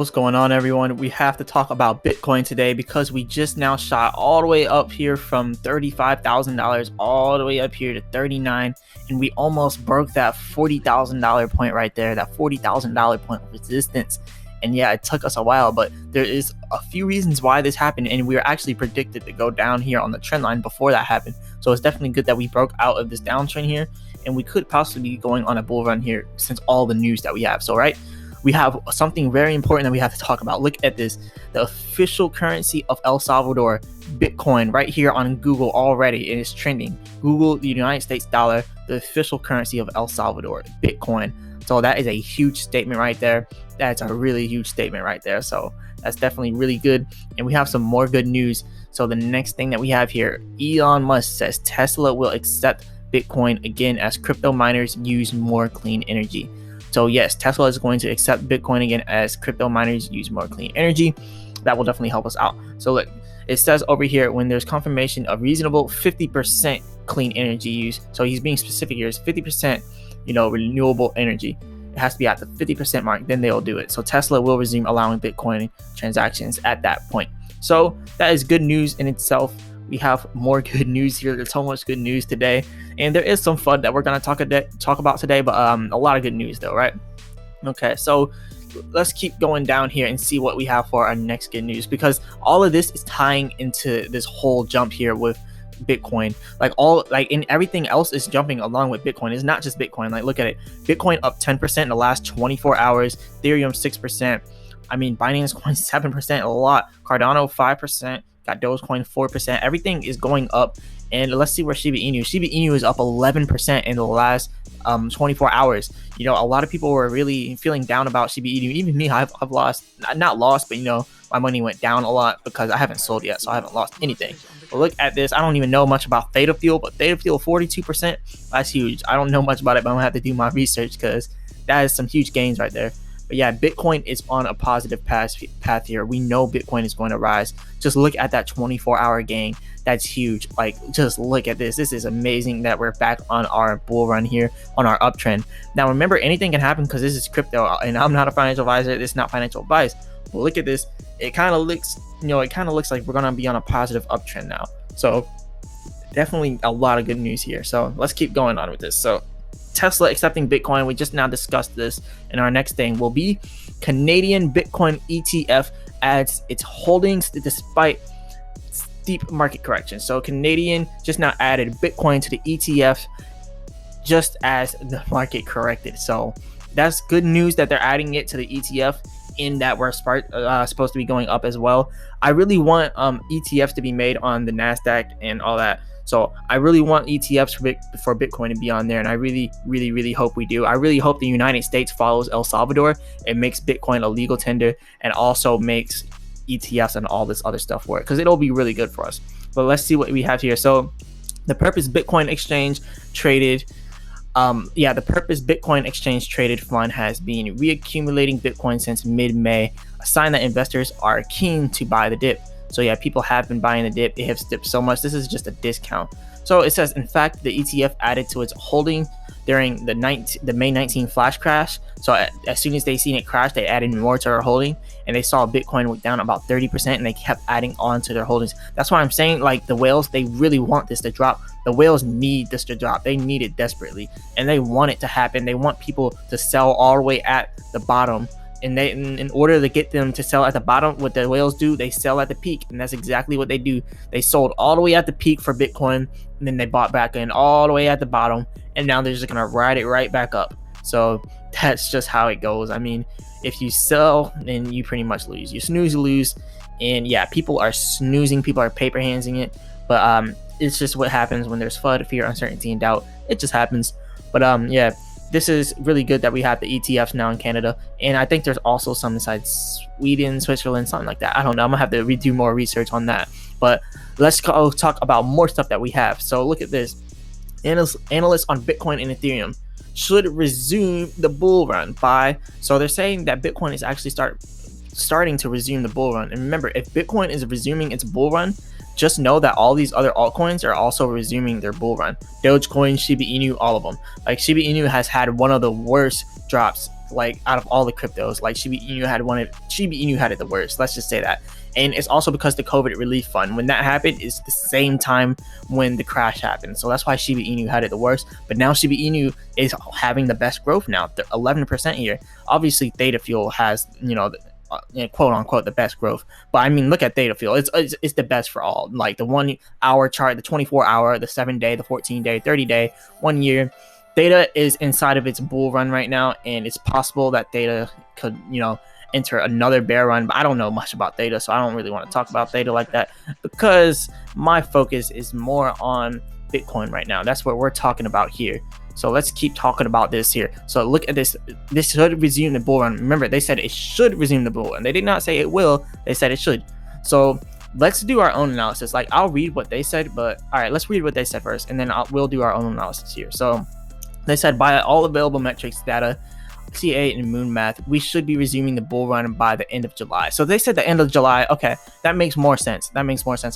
What's going on, everyone? We have to talk about Bitcoin today because we just now shot all the way up here from $35,000 all the way up here to 39, and we almost broke that $40,000 point right there, that $40,000 point of resistance. And yeah, it took us a while, but there is a few reasons why this happened, and we were actually predicted to go down here on the trend line before that happened. So it's definitely good that we broke out of this downtrend here, and we could possibly be going on a bull run here since all the news that we have. So right, we have something very important that we have to talk about. Look at this, the official currency of El Salvador, Bitcoin, right here on Google already. It is trending. Google, the United States dollar, the official currency of El Salvador, Bitcoin. So that is a huge statement right there. That's a really huge statement right there. So that's definitely really good. And we have some more good news. So the next thing that we have here, Elon Musk says Tesla will accept Bitcoin again as crypto miners use more clean energy. So yes, Tesla is going to accept Bitcoin again as crypto miners use more clean energy. That will definitely help us out. So look, it says over here, when there's confirmation of reasonable 50% clean energy use. So he's being specific here. It's 50%, renewable energy. It has to be at the 50% mark, then they'll do it. So Tesla will resume allowing Bitcoin transactions at that point. So that is good news in itself. We have more good news here. There's so much good news today, and there is some fun that we're gonna talk about today, but a lot of good news though, right? Okay, so let's keep going down here and see what we have for our next good news, because all of this is tying into this whole jump here with Bitcoin. And everything else is jumping along with Bitcoin. It's not just Bitcoin. Like, look at it, Bitcoin up 10% in the last 24 hours, Ethereum 6%. I mean, Binance Coin 7%, a lot. Cardano 5%. Got dogecoin 4%. Everything is going up. And let's see where Shiba Inu is up 11% in the last 24 hours. A lot of people were really feeling down about Shiba Inu. Even me, I've not lost, but my money went down a lot because I haven't sold yet, so I haven't lost anything. But look at this. I don't even know much about Theta Fuel, but Theta Fuel 42%. That's huge. I don't know much about it, but I'm gonna have to do my research because that is some huge gains right there. But yeah, Bitcoin is on a positive path here. We know Bitcoin is going to rise. Just look at that 24-hour gain. That's huge. Like, just look at this. This is amazing that we're back on our bull run here, on our uptrend. Now, remember, anything can happen because this is crypto, and I'm not a financial advisor. This is not financial advice. But look at this. It kind of looks, like we're going to be on a positive uptrend now. So definitely a lot of good news here. So let's keep going on with this. So Tesla accepting Bitcoin. We just now discussed this, and our next thing will be Canadian Bitcoin ETF adds its holdings despite steep market correction. So Canadian just now added Bitcoin to the ETF just as the market corrected. So that's good news that they're adding it to the ETF, in that we're supposed to be going up as well. I really want ETFs to be made on the NASDAQ and all that. So I really want ETFs for Bitcoin to be on there, and I really, really, really hope we do. I really hope the United States follows El Salvador and makes Bitcoin a legal tender, and also makes ETFs and all this other stuff work, because it'll be really good for us. But let's see what we have here. So the Purpose Bitcoin Exchange Traded the Purpose Bitcoin Exchange Traded Fund has been reaccumulating Bitcoin since mid-May, a sign that investors are keen to buy the dip. So yeah, people have been buying the dip. It has dipped so much. This is just a discount. So it says, in fact, the ETF added to its holding during the May 19 flash crash. So as soon as they seen it crash, they added more to their holding, and they saw Bitcoin went down about 30%, and they kept adding on to their holdings. That's why I'm saying, like, the whales, they really want this to drop. The whales need this to drop. They need it desperately, and they want it to happen. They want people to sell all the way at the bottom. And they, in order to get them to sell at the bottom, what the whales do, they sell at the peak. And that's exactly what they do. They sold all the way at the peak for Bitcoin, and then they bought back in all the way at the bottom, and now they're just going to ride it right back up. So that's just how it goes. I mean, if you sell, then you pretty much lose. You snooze, you lose. And yeah, people are snoozing. People are paper handsing it. But it's just what happens when there's FUD, fear, uncertainty, and doubt. It just happens. But yeah, this is really good that we have the ETFs now in Canada, and I think there's also some inside Sweden, Switzerland, something like that. I don't know. I'm gonna have to do more research on that. But let's go talk about more stuff that we have. So look at this. Analysts on Bitcoin and Ethereum should resume the bull run by. So they're saying that Bitcoin is actually starting to resume the bull run. And remember, if Bitcoin is resuming its bull run, just know that all these other altcoins are also resuming their bull run. Dogecoin, Shiba Inu, all of them. Like Shiba Inu has had one of the worst drops like out of all the cryptos. Like Shiba Inu had it the worst. Let's just say that. And it's also because the COVID relief fund, when that happened, is the same time when the crash happened. So that's why Shiba Inu had it the worst. But now Shiba Inu is having the best growth now. They're 11% here. Obviously, Theta Fuel has, quote unquote, the best growth. But I mean, look at Theta Fuel. It's the best for all. Like the 1 hour chart, the 24 hour, the 7 day, the 14 day, 30 day, 1 year. Theta is inside of its bull run right now, and it's possible that Theta could, enter another bear run. But I don't know much about Theta, so I don't really want to talk about Theta like that, because my focus is more on Bitcoin right now. That's what we're talking about here. So let's keep talking about this here. So look at this. This should resume the bull run. Remember, they said it should resume the bull run. They did not say it will. They said it should. So let's do our own analysis. Like, I'll read what they said, but all right, let's read what they said first, and then we'll do our own analysis here. So they said, by all available metrics, data, CA, and moon math, we should be resuming the bull run by the end of July. So they said the end of July. Okay, that makes more sense. I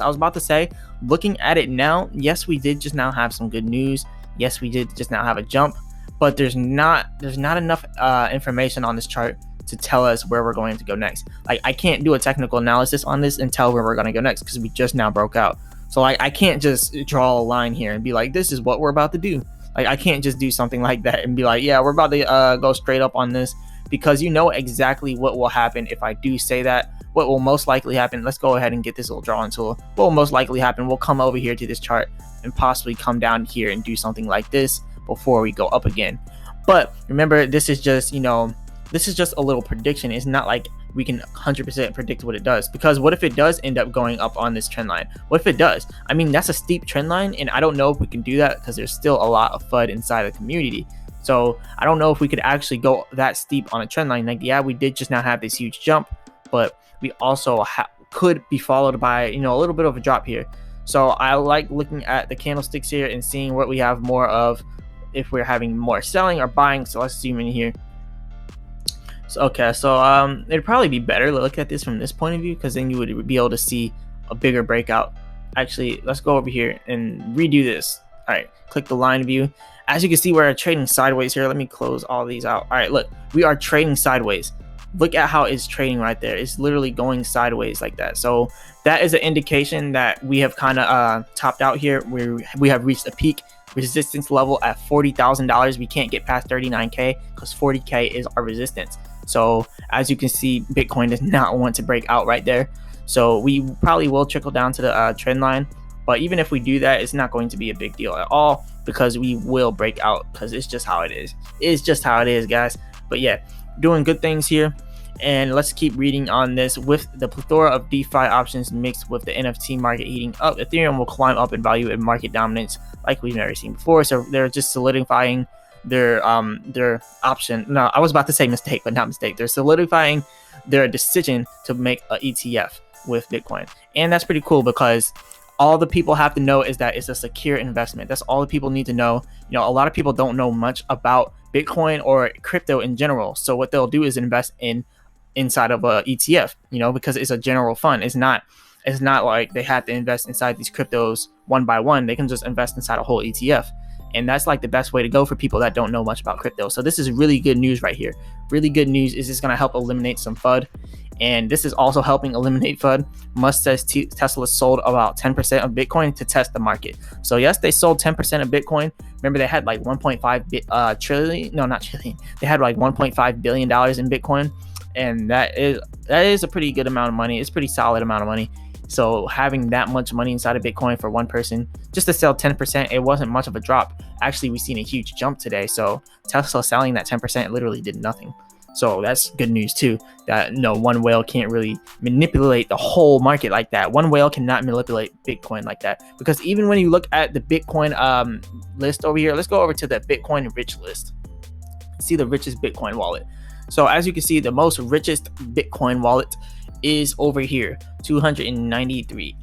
was about to say, looking at it now, yes, we did just now have some good news. Yes, we did just now have a jump, but there's not enough information on this chart to tell us where we're going to go next. Like, I can't do a technical analysis on this and tell where we're going to go next, because we just now broke out. So like, I can't just draw a line here and be like, this is what we're about to do. Like, I can't just do something like that and be like, yeah, we're about to go straight up on this, because you know exactly what will happen if I do say that. What will most likely happen, let's go ahead and get this little drawing tool. What will most likely happen, we'll come over here to this chart and possibly come down here and do something like this before we go up again. But remember, this is just, this is just a little prediction. It's not like we can 100% predict what it does, because what if it does end up going up on this trend line? What if it does? I mean, that's a steep trend line, and I don't know if we can do that, because there's still a lot of FUD inside the community. So I don't know if we could actually go that steep on a trend line. Like, yeah, we did just now have this huge jump, but we also could be followed by, a little bit of a drop here. So I like looking at the candlesticks here and seeing what we have more of, if we're having more selling or buying. So let's zoom in here. So, okay, so it'd probably be better to look at this from this point of view, because then you would be able to see a bigger breakout. Actually, let's go over here and redo this. All right, click the line view. As you can see, we're trading sideways here. Let me close all these out. All right, look, we are trading sideways. Look at how it's trading right there. It's literally going sideways like that. So that is an indication that we have kind of topped out here. We have reached a peak resistance level at $40,000. We can't get past 39K, because 40K is our resistance. So as you can see, Bitcoin does not want to break out right there. So we probably will trickle down to the trend line. But even if we do that, it's not going to be a big deal at all, because we will break out, because it's just how it is. It's just how it is, guys. But yeah, doing good things here. And let's keep reading on this. With the plethora of DeFi options mixed with the NFT market heating up, Ethereum will climb up in value and market dominance like we've never seen before. So they're just solidifying their option. No, I was about to say mistake, but not mistake. They're solidifying their decision to make an ETF with Bitcoin. And that's pretty cool, because all the people have to know is that it's a secure investment. That's all the people need to know. A lot of people don't know much about Bitcoin or crypto in general. So what they'll do is invest inside of a ETF, because it's a general fund. It's not like they have to invest inside these cryptos one by one. They can just invest inside a whole ETF. And that's like the best way to go for people that don't know much about crypto. So this is really good news right here. Really good news. Is this going to help eliminate some FUD? And this is also helping eliminate FUD. Musk says Tesla sold about 10% of Bitcoin to test the market. So yes, they sold 10% of Bitcoin. Remember, they had like 1.5 trillion. No, not trillion. They had like $1.5 billion in Bitcoin. And that is a pretty good amount of money. It's a pretty solid amount of money. So having that much money inside of Bitcoin for one person just to sell 10%, it wasn't much of a drop. Actually, we've seen a huge jump today. So Tesla selling that 10% literally did nothing. So that's good news too, that one whale can't really manipulate the whole market like that. One whale cannot manipulate Bitcoin like that, because even when you look at the Bitcoin list over here, let's go over to the Bitcoin rich list. See the richest Bitcoin wallet. So as you can see, the most richest Bitcoin wallet is over here, 293.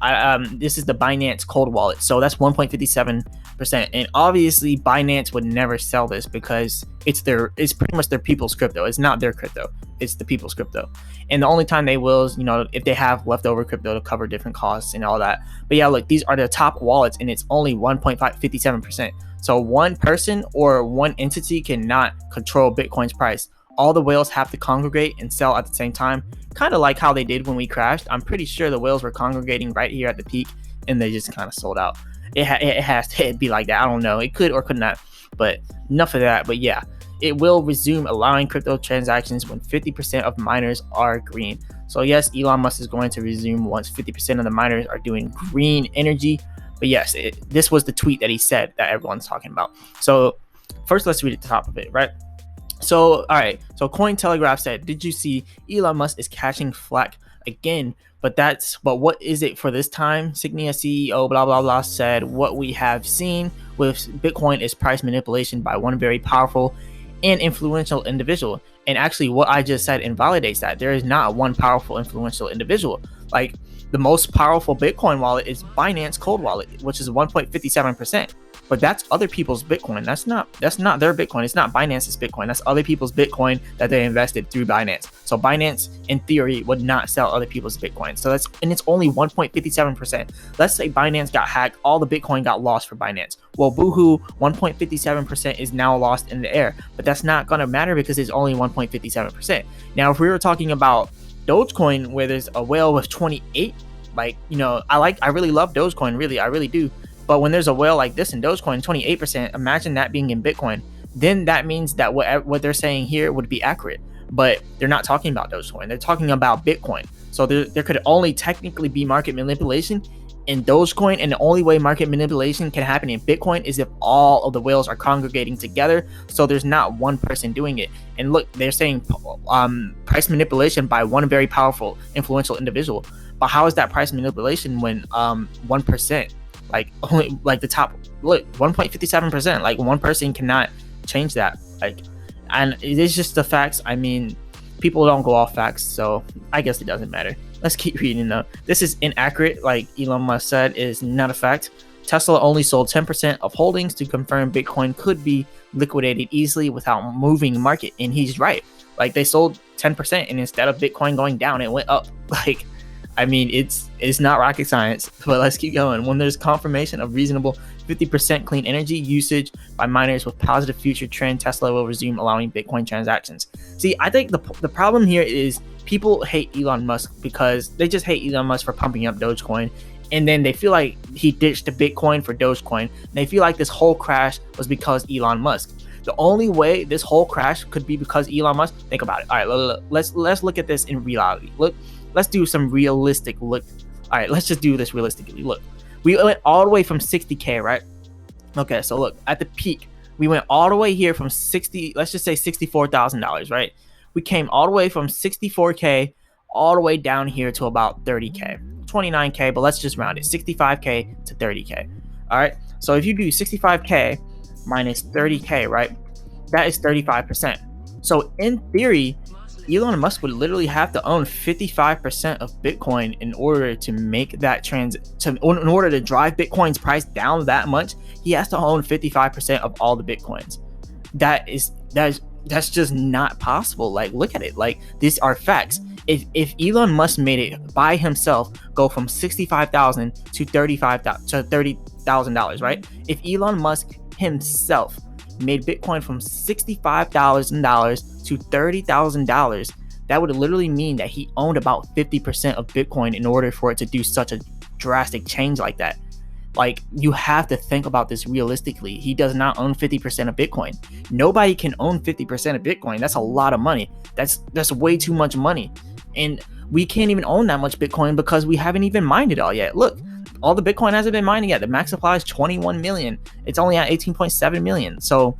This is the Binance cold wallet, so that's 1.57%. And obviously Binance would never sell this because it's pretty much their people's crypto. It's not their crypto, it's the people's crypto. And the only time they will is, if they have leftover crypto to cover different costs and all that. But yeah, look, these are the top wallets, and it's only 1.57%. So one person or one entity cannot control Bitcoin's price. All the whales have to congregate and sell at the same time, kind of like how they did when we crashed. I'm pretty sure the whales were congregating right here at the peak, and they just kind of sold out. It has to be like that. I don't know. It could or could not, but enough of that. But yeah, it will resume allowing crypto transactions when 50% of miners are green. So yes, Elon Musk is going to resume once 50% of the miners are doing green energy. But yes, this was the tweet that he said that everyone's talking about. So first, let's read at the top of it, right? So, all right. So Cointelegraph said, did you see Elon Musk is catching flack again? But what is it for this time? Signia CEO, blah, blah, blah, said, what we have seen with Bitcoin is price manipulation by one very powerful and influential individual. And actually what I just said invalidates that. There is not one powerful influential individual. Like, the most powerful Bitcoin wallet is Binance Cold Wallet, which is 1.57%. But that's other people's Bitcoin. That's not their Bitcoin. It's not Binance's Bitcoin. That's other people's Bitcoin that they invested through Binance. So Binance, in theory, would not sell other people's Bitcoin. So it's only 1.57%. Let's say Binance got hacked, all the Bitcoin got lost for Binance. Well, boohoo, 1.57% is now lost in the air. But that's not gonna matter because it's only 1.57%. Now, if we were talking about Dogecoin, where there's a whale with 28, like, I really love Dogecoin, really, I really do. But when there's a whale like this in Dogecoin, 28%, imagine that being in Bitcoin. Then that means that what they're saying here would be accurate. But they're not talking about Dogecoin. They're talking about Bitcoin. So there could only technically be market manipulation in Dogecoin. And the only way market manipulation can happen in Bitcoin is if all of the whales are congregating together. So there's not one person doing it. And look, they're saying price manipulation by one very powerful, influential individual. But how is that price manipulation when 1%? Like, only like the top, look, 1.57%, like one person cannot change that. Like, and it is just the facts. I mean, people don't go off facts, so I guess it doesn't matter. Let's keep reading though. This is inaccurate, like Elon Musk said, is not a fact. Tesla only sold 10% of holdings to confirm Bitcoin could be liquidated easily without moving market, and he's right. Like, they sold 10%, and instead of Bitcoin going down, it went up. Like, I mean, it's not rocket science, but let's keep going. When there's confirmation of reasonable 50% clean energy usage by miners with positive future trend, Tesla will resume allowing Bitcoin transactions. See, I think the problem here is people hate Elon Musk because they just hate Elon Musk for pumping up Dogecoin. And then they feel like he ditched the Bitcoin for Dogecoin. They feel like this whole crash was because Elon Musk. The only way this whole crash could be because Elon Musk, think about it. All right, let's look at this in reality. Look. Let's do some realistic look. All right, let's just do this realistically. Look, we went all the way from 60K, right? Okay, so look, at the peak, we went all the way here from 60, let's just say $64,000, right? We came all the way from 64K all the way down here to about 30K, 29K, but let's just round it, 65K to 30K. All right, so if you do 65K minus 30K, right, that is 35%. So in theory, Elon Musk would literally have to own 55% of Bitcoin in order to make that in order to drive Bitcoin's price down that much. He has to own 55% of all the Bitcoins. That's just not possible. Like, look at it. Like, these are facts. If Elon Musk made it by himself go from $65,000 to $30,000, right? If Elon Musk himself made Bitcoin from $65,000 to $30,000, that would literally mean that he owned about 50% of Bitcoin in order for it to do such a drastic change like that. Like, you have to think about this realistically. He does not own 50% of Bitcoin. Nobody can own 50% of Bitcoin. That's a lot of money. That's way too much money. And we can't even own that much Bitcoin because we haven't even mined it all yet. Look, all the Bitcoin hasn't been mining yet. The max supply is 21 million. It's only at 18.7 million. So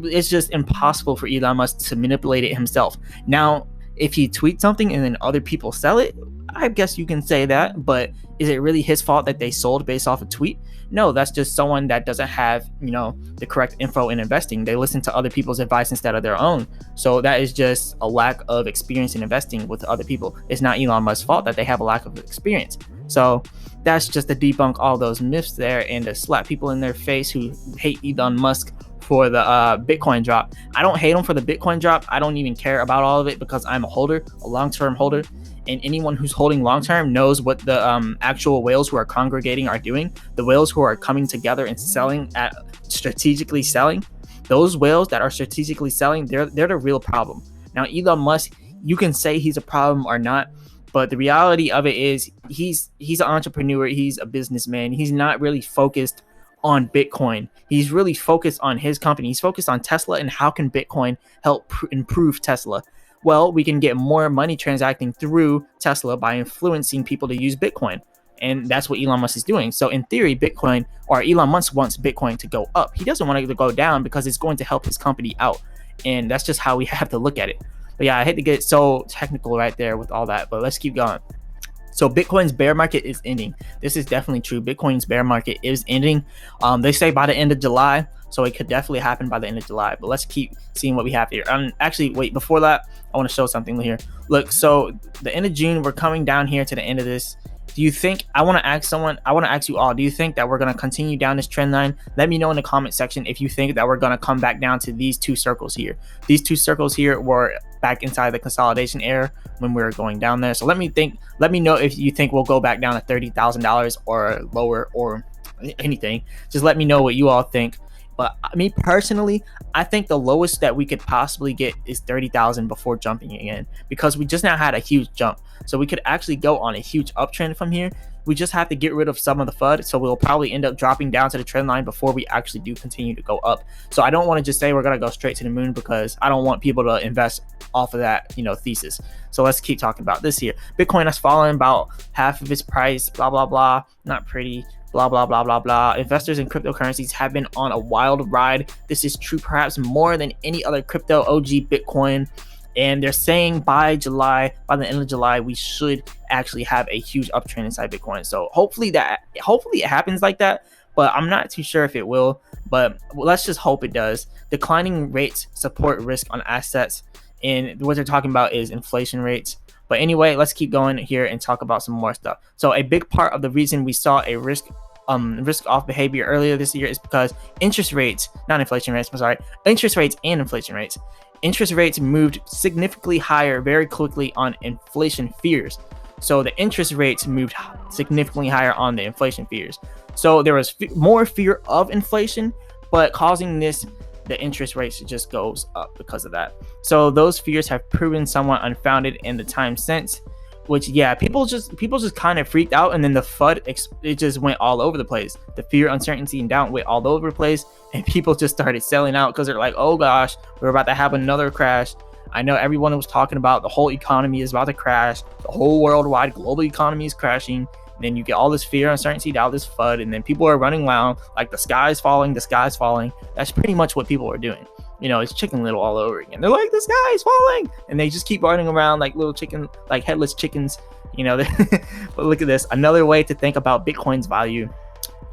it's just impossible for Elon Musk to manipulate it himself. Now, if he tweets something and then other people sell it, I guess you can say that, but is it really his fault that they sold based off a tweet? No, that's just someone that doesn't have, the correct info in investing. They listen to other people's advice instead of their own. So that is just a lack of experience in investing with other people. It's not Elon Musk's fault that they have a lack of experience. So that's just to debunk all those myths there and to slap people in their face who hate Elon Musk for the Bitcoin drop. I don't hate him for the Bitcoin drop. I don't even care about all of it because I'm a holder, a long-term holder. And anyone who's holding long-term knows what the actual whales who are congregating are doing. The whales who are coming together and strategically selling, those whales that are strategically selling, they're the real problem. Now, Elon Musk, you can say he's a problem or not, but the reality of it is he's an entrepreneur. He's a businessman. He's not really focused on Bitcoin. He's really focused on his company. He's focused on Tesla and how can Bitcoin help improve Tesla. Well, we can get more money transacting through Tesla by influencing people to use Bitcoin. And that's what Elon Musk is doing. So in theory, Elon Musk wants Bitcoin to go up. He doesn't want it to go down because it's going to help his company out. And that's just how we have to look at it. But yeah, I hate to get so technical right there with all that, but let's keep going. So Bitcoin's bear market is ending. This is definitely true. Bitcoin's bear market is ending. They say by the end of July, so it could definitely happen by the end of July. But let's keep seeing what we have here. Actually, wait, before that, I want to show something here. Look, so the end of June, we're coming down here to the end of this. Do you think, I want to ask you all, do you think that we're going to continue down this trend line? Let me know in the comment section if you think that we're going to come back down to these two circles here. These two circles here were back inside the consolidation era when we were going down there. So let me know if you think we'll go back down to $30,000 or lower or anything. Just let me know what you all think. But me personally, I think the lowest that we could possibly get is 30,000 before jumping again, because we just now had a huge jump. So we could actually go on a huge uptrend from here. We just have to get rid of some of the FUD. So we'll probably end up dropping down to the trend line before we actually do continue to go up. So I don't want to just say we're going to go straight to the moon, because I don't want people to invest off of that, thesis. So let's keep talking about this here. Bitcoin has fallen about half of its price, blah, blah, blah. Not pretty. Blah, blah, blah, blah, blah. Investors in cryptocurrencies have been on a wild ride. This is true perhaps more than any other crypto, OG Bitcoin. And they're saying by the end of July, we should actually have a huge uptrend inside Bitcoin. So hopefully it happens like that, but I'm not too sure if it will. But let's just hope it does. Declining rates support risk on assets. And what they're talking about is inflation rates. But anyway, let's keep going here and talk about some more stuff. So a big part of the reason we saw a risk off behavior earlier this year is because interest rates and inflation rates. Interest rates moved significantly higher very quickly on inflation fears. So the interest rates moved significantly higher on the inflation fears. So there was more fear of inflation, but causing the interest rates just goes up because of that. So those fears have proven somewhat unfounded in the time since, which, yeah, people just kind of freaked out, and then the FUD, it just went all over the place. The fear, uncertainty, and doubt went all over the place, and people just started selling out because they're like, oh gosh, we're about to have another crash. I know everyone was talking about the whole economy is about to crash. The whole worldwide global economy is crashing. And then you get all this fear, uncertainty, doubt, this FUD, and then people are running around like the sky is falling. That's pretty much what people are doing. It's Chicken Little all over again. They're like, the sky is falling, and they just keep running around like little chicken, like headless chickens. But look at this, another way to think about Bitcoin's value.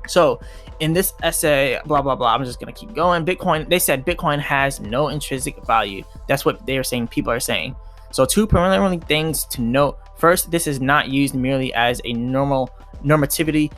So in this essay, blah, blah, blah, I'm just going to keep going. They said Bitcoin has no intrinsic value. That's what they are saying. People are saying. So two preliminary things to note. First, this is not used merely as a normativity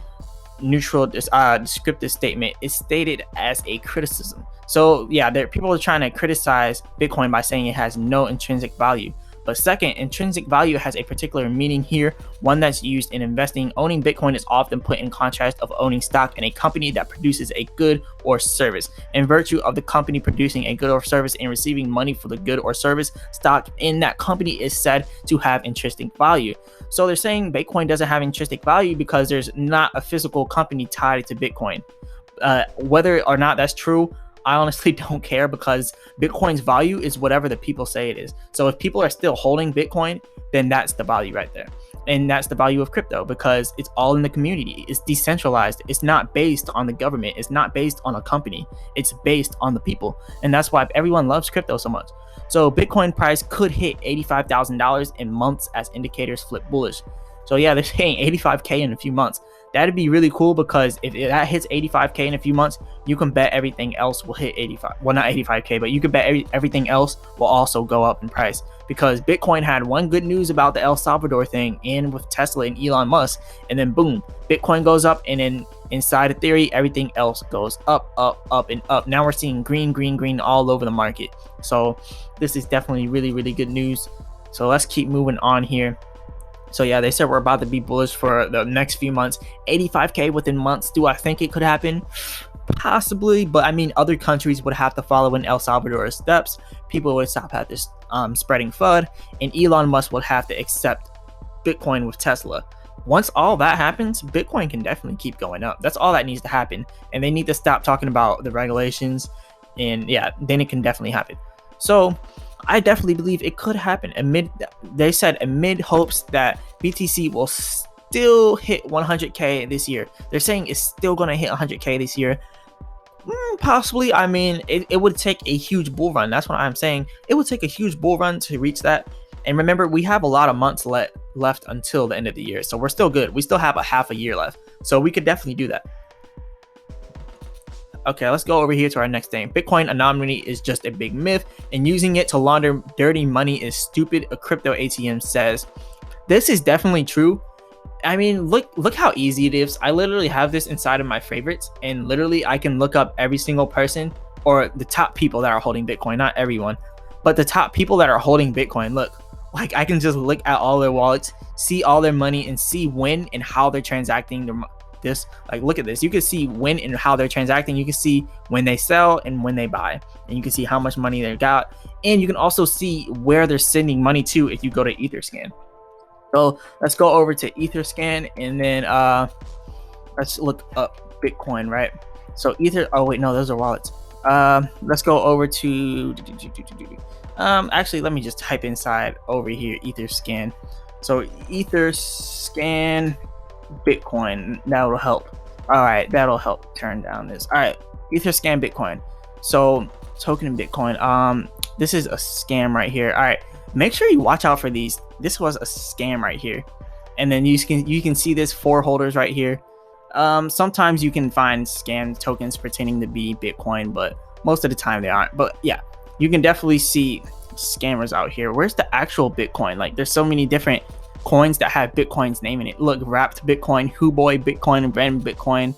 neutral descriptive statement. It's stated as a criticism. So yeah, people are trying to criticize Bitcoin by saying it has no intrinsic value. But second, intrinsic value has a particular meaning here, one that's used in investing. Owning Bitcoin is often put in contrast of owning stock in a company that produces a good or service. In virtue of the company producing a good or service and receiving money for the good or service, stock in that company is said to have intrinsic value. So they're saying Bitcoin doesn't have intrinsic value because there's not a physical company tied to Bitcoin. Whether or not that's true, I honestly don't care, because Bitcoin's value is whatever the people say it is. So if people are still holding Bitcoin, then that's the value right there. And that's the value of crypto, because it's all in the community. It's decentralized. It's not based on the government. It's not based on a company. It's based on the people. And that's why everyone loves crypto so much. So Bitcoin price could hit $85,000 in months as indicators flip bullish. So yeah, they're saying 85K in a few months. That'd be really cool, because if that hits 85K in a few months, you can bet everything else will hit 85. Well, not 85K, but you could bet everything else will also go up in price, because Bitcoin had one good news about the El Salvador thing and with Tesla and Elon Musk, and then boom, Bitcoin goes up, and then inside of theory, everything else goes up, up, up, and up. Now we're seeing green, green, green all over the market. So this is definitely really, really good news. So let's keep moving on here. So yeah, they said we're about to be bullish for the next few months. 85K within months. Do I think it could happen? Possibly, but I mean, other countries would have to follow in El Salvador's steps. People would stop at this spreading FUD, and Elon Musk would have to accept Bitcoin with Tesla. Once all that happens, Bitcoin can definitely keep going up. That's all that needs to happen, and they need to stop talking about the regulations, and yeah, then it can definitely happen. So I definitely believe it could happen they said amid hopes that BTC will still hit 100K this year. They're saying it's still going to hit 100K this year. Possibly. I mean, it would take a huge bull run. That's what I'm saying. It would take a huge bull run to reach that. And remember, we have a lot of months left until the end of the year. So we're still good. We still have a half a year left. So we could definitely do that. Okay, let's go over here to our next thing. Bitcoin Anomaly is just a big myth, and using it to launder dirty money is stupid, a crypto ATM says. This is definitely true. I mean, look how easy it is. I literally have this inside of my favorites, and literally I can look up every single person, or the top people that are holding Bitcoin, not everyone, but the top people that are holding Bitcoin. Look, like I can just look at all their wallets, see all their money, and see when and how they're transacting their this. Like, look at this. You can see when and how they're transacting. You can see when they sell and when they buy, and you can see how much money they got, and you can also see where they're sending money to if you go to Etherscan. So let's go over to Etherscan, and then let's look up Bitcoin, right? So oh wait, no, those are wallets. Let's go over to actually, let me just type inside over here Etherscan. So Etherscan Bitcoin, that'll help. All right, that'll help turn down this. All right, Etherscan Bitcoin. So token in Bitcoin. This is a scam right here. All right, make sure you watch out for these. This was a scam right here, and then you can see this 4 holders right here. Sometimes you can find scam tokens pretending to be Bitcoin, but most of the time they aren't. But yeah, you can definitely see scammers out here. Where's the actual Bitcoin? Like, there's so many different coins that have Bitcoin's name in it. Look, wrapped Bitcoin, Huboy Bitcoin, and random Bitcoin.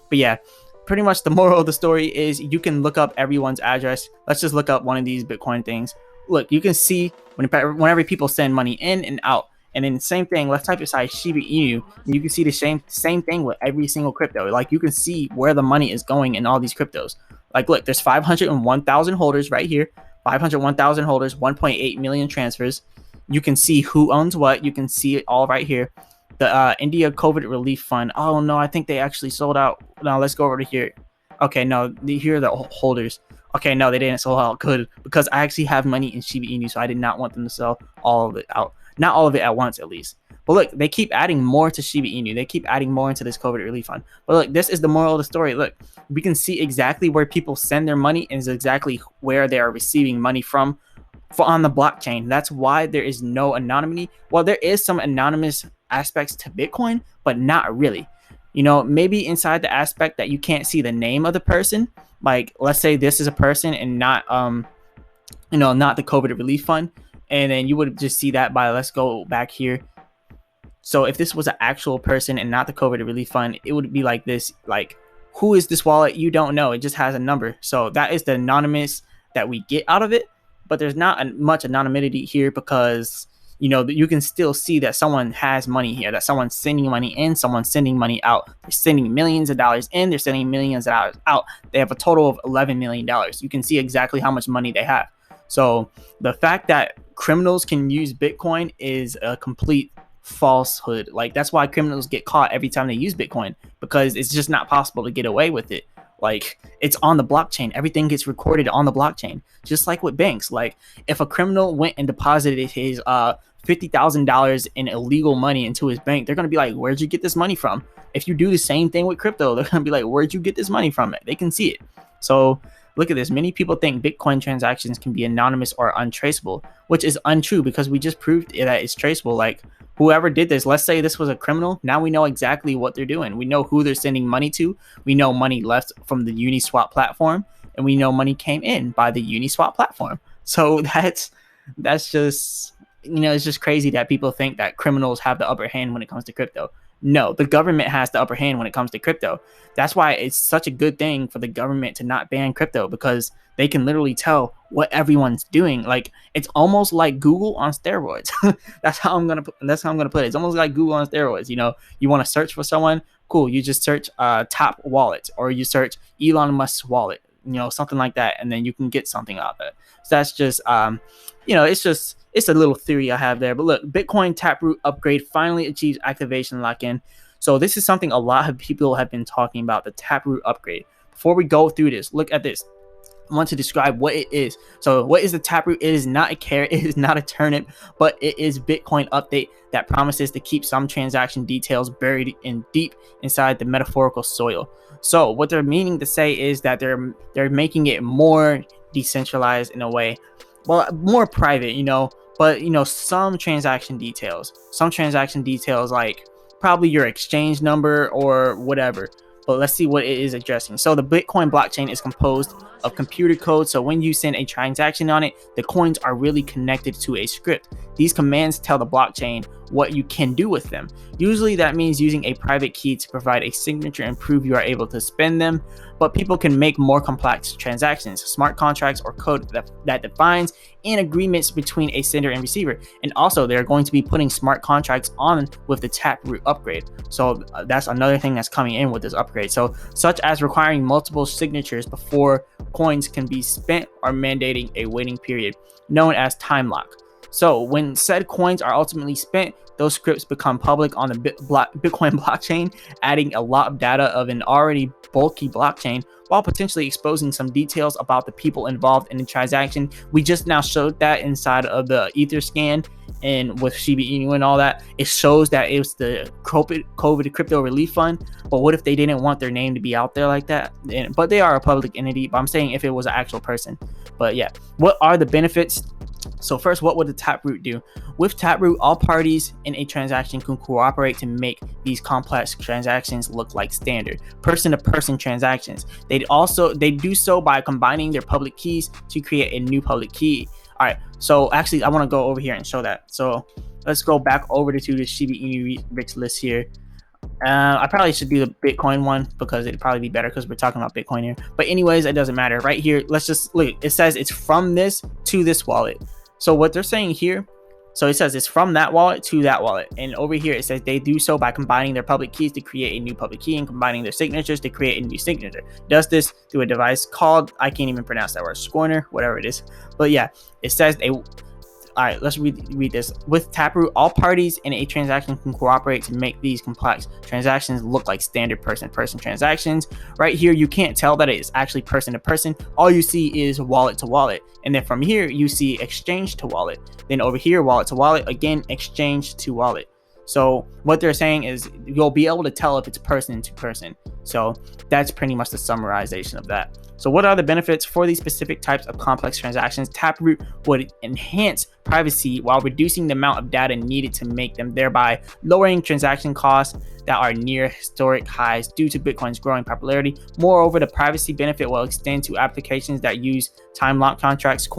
But yeah, pretty much the moral of the story is you can look up everyone's address. Let's just look up one of these Bitcoin things. Look, you can see whenever people send money in and out. And then same thing, let's type inside Shiba Inu, and you can see the same thing with every single crypto. Like, you can see where the money is going in all these cryptos. Like, look, there's 501,000 holders right here. 501,000 holders, 1.8 million transfers. You can see who owns what. You can see it all right here. The India COVID Relief Fund. Oh no, I think they actually sold out. Now let's go over to here. Okay, no, here are the holders. Okay, no, they didn't sell out. Good, because I actually have money in Shiba Inu, so I did not want them to sell all of it out. Not all of it at once, at least. But look, they keep adding more to Shiba Inu. They keep adding more into this COVID relief fund. But look, this is the moral of the story. Look, we can see exactly where people send their money and exactly where they are receiving money from on the blockchain. That's why there is no anonymity. Well, there is some anonymous aspects to Bitcoin, but not really. You know, maybe inside the aspect that you can't see the name of the person. Like, let's say this is a person and not, not the COVID relief fund. And then you would just see that by, let's go back here. So if this was an actual person and not the COVID relief fund, it would be like this. Like, who is this wallet? You don't know. It just has a number. So that is the anonymous that we get out of it. But there's not much anonymity here because, you can still see that someone has money here, that someone's sending money in, someone's sending money out. They're sending millions of dollars in, they're sending millions of dollars out. They have a total of $11 million. You can see exactly how much money they have. So the fact that criminals can use Bitcoin is a complete falsehood. Like, that's why criminals get caught every time they use Bitcoin, because it's just not possible to get away with it. Like, it's on the blockchain. Everything gets recorded on the blockchain, just like with banks. Like, if a criminal went and deposited his $50,000 in illegal money into his bank, they're going to be like, where'd you get this money from? If you do the same thing with crypto, they're going to be like, where'd you get this money from? They can see it. So look at this. Many people think Bitcoin transactions can be anonymous or untraceable, which is untrue because we just proved that it's traceable. Like, whoever did this, let's say this was a criminal, now we know exactly what they're doing. We know who they're sending money to. We know money left from the Uniswap platform, and we know money came in by the Uniswap platform. So that's just, it's just crazy that people think that criminals have the upper hand when it comes to crypto. No, the government has the upper hand when it comes to crypto. That's why it's such a good thing for the government to not ban crypto, because they can literally tell what everyone's doing. Like, it's almost like Google on steroids. That's how I'm gonna put it. It's almost like Google on steroids. You want to search for someone, cool. You just search top wallet, or you search Elon Musk's wallet, something like that, and then you can get something out of it. So that's just it's a little theory I have there. But look, Bitcoin Taproot Upgrade finally achieves activation lock-in. So this is something a lot of people have been talking about, the Taproot Upgrade. Before we go through this, look at this. I want to describe what it is. So what is the Taproot? It is not a carrot, it is not a turnip, but it is Bitcoin update that promises to keep some transaction details buried in deep inside the metaphorical soil. So what they're meaning to say is that they're making it more decentralized in a way, well, more private, but some transaction details like probably your exchange number or whatever. But let's see what it is addressing. So the Bitcoin blockchain is composed of computer code. So when you send a transaction on it, the coins are really connected to a script. These commands tell the blockchain what you can do with them. Usually that means using a private key to provide a signature and prove you are able to spend them. But people can make more complex transactions, smart contracts, or code that defines and agreements between a sender and receiver. And also they're going to be putting smart contracts on with the Taproot upgrade. So that's another thing that's coming in with this upgrade. So such as requiring multiple signatures before coins can be spent, or mandating a waiting period known as time lock. So when said coins are ultimately spent, those scripts become public on the Bitcoin blockchain, adding a lot of data of an already bulky blockchain, while potentially exposing some details about the people involved in the transaction. We just now showed that inside of the Etherscan, and with Shiba Inu and all that, it shows that it was the COVID crypto relief fund. But what if they didn't want their name to be out there like that? But they are a public entity. But I'm saying if it was an actual person. But yeah, what are the benefits? So first, what would the Taproot do? With Taproot, all parties in a transaction can cooperate to make these complex transactions look like standard person-to-person transactions. They do so by combining their public keys to create a new public key. All right, so actually I want to go over here and show that. So let's go back over to the Shiba Inu rich list here. I probably should do the Bitcoin one because it'd probably be better because we're talking about Bitcoin here. But anyways, it doesn't matter. Right here, let's just look. It says it's from this to this wallet. So what they're saying here, so it says it's from that wallet to that wallet. And over here, it says they do so by combining their public keys to create a new public key and combining their signatures to create a new signature. Does this through a device called, I can't even pronounce that word, Scorner, whatever it is. But yeah, it says all right, let's read this. With Taproot, all parties in a transaction can cooperate to make these complex transactions look like standard person-to-person transactions. Right here, you can't tell that it's actually person-to-person. All you see is wallet to wallet. And then from here, you see exchange to wallet. Then over here, wallet to wallet, again, exchange to wallet. So what they're saying is you'll be able to tell if it's person to person. So that's pretty much the summarization of that. So what are the benefits for these specific types of complex transactions? Taproot would enhance privacy while reducing the amount of data needed to make them, thereby lowering transaction costs that are near historic highs due to Bitcoin's growing popularity. Moreover, the privacy benefit will extend to applications that use time lock contracts,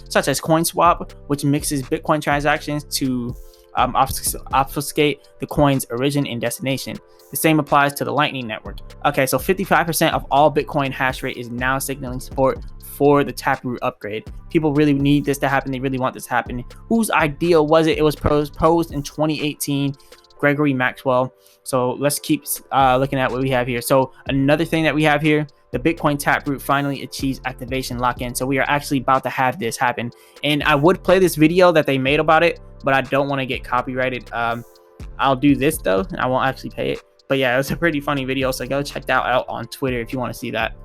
such as CoinSwap, which mixes Bitcoin transactions to obfuscate the coin's origin and destination. The same applies to the Lightning Network. Okay, so 55% of all Bitcoin hash rate is now signaling support for the Taproot upgrade. People really need this to happen. They really want this to happen. Whose idea was it? It was proposed in 2018, Gregory Maxwell. So let's keep looking at what we have here. So another thing that we have here, the Bitcoin Taproot finally achieves activation lock-in. So we are actually about to have this happen. And I would play this video that they made about it, but I don't want to get copyrighted. I'll do this though, and I won't actually pay it. But yeah, it was a pretty funny video, so go check that out on Twitter if you want to see that.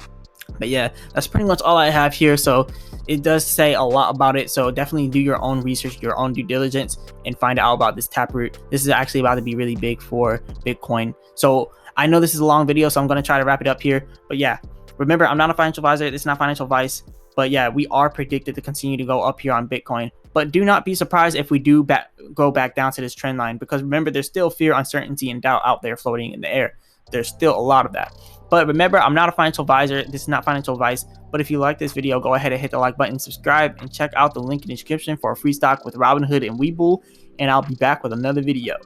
But yeah, that's pretty much all I have here. So it does say a lot about it, so definitely do your own research, your own due diligence, and find out about this Taproot. This is actually about to be really big for Bitcoin. So I know this is a long video, so I'm going to try to wrap it up here. But yeah, remember, I'm not a financial advisor. This is not financial advice. But yeah, we are predicted to continue to go up here on Bitcoin. But do not be surprised if we do go back down to this trend line, because remember, there's still fear, uncertainty, and doubt out there floating in the air. There's still a lot of that. But remember, I'm not a financial advisor. This is not financial advice. But if you like this video, go ahead and hit the like button, subscribe, and check out the link in the description for a free stock with Robinhood and Webull. And I'll be back with another video.